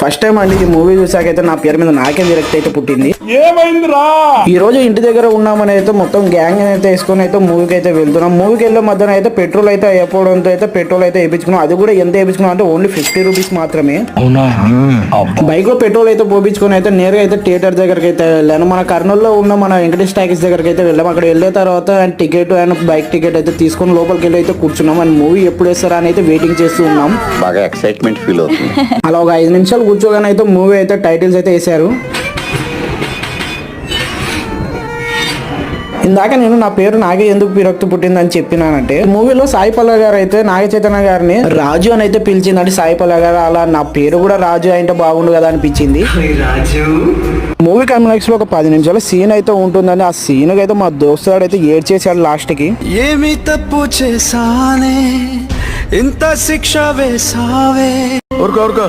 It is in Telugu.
ఫస్ట్ టైం అండి ఈ మూవీ చూసాకైతే నా పేరు మీద నాకే విరక్తి అయితే పుట్టింది. ఈ రోజు ఇంటి దగ్గర ఉన్నామని అయితే మొత్తం గ్యాంగ్ అయితే వేసుకొని అయితే మూవీకి అయితే వెళ్తున్నాం. మూవీకి వెళ్ళే మధ్యన అయితే పెట్రోల్ అయితే అయిపోవడంతో అయితే పెట్రోల్ అయితే వేయించుకున్నాం. అది కూడా ఎంత వేయించుకున్నాం అంటే ఓన్లీ 50 రూపీస్ మాత్రమే. బైక్ లో పెట్రోల్ అయితే పోపించుకొని అయితే నేరుగా అయితే థియేటర్ దగ్గరికి అయితే వెళ్ళాను. మన కర్నూలులో ఉన్న మన వెంకటేష్ టాకీస్ దగ్గరికి అయితే వెళ్ళాం. అక్కడ వెళ్ళిన తర్వాత and ticket and bike ticket అయితే తీసుకొని లోపలికి వెళ్ళి అయితే కూర్చున్నాం. అండ్ మూవీ ఎప్పుడు వేస్తారా అని అయితే వెయిటింగ్ చేస్తూ ఉన్నాం. బాగా ఎక్సైట్మెంట్ ఫీల్ అవుతుంది. అలా ఒక 5 నిమిషాలు కూర్చోగానే అయితే మూవీ అయితే టైటిల్స్ అయితే వేశారు. ఇందాక నేను నా పేరు నాగే ఎందుకు విరక్తి పుట్టిందని చెప్పినానంటే మూవీలో సాయి పల్లవి గారు అయితే నాగ చైతన్య గారిని రాజు అని అయితే పిలిచిందంటే సాయి పల్లవి గారు అలా నా పేరు కూడా రాజు అయితే బాగుండు కదా అనిపించింది. మూవీ క్లైమాక్స్ లో ఒక 10 నిమిషాల సీన్ అయితే ఉంటుందని ఆ సీన్ అయితే మా దోస్తుగాడు అయితే ఏడ్చేసాడు లాస్ట్ కి. ఏమి తప్పు చేసానే ఇంత శిక్ష వేసావే. ఊరుకో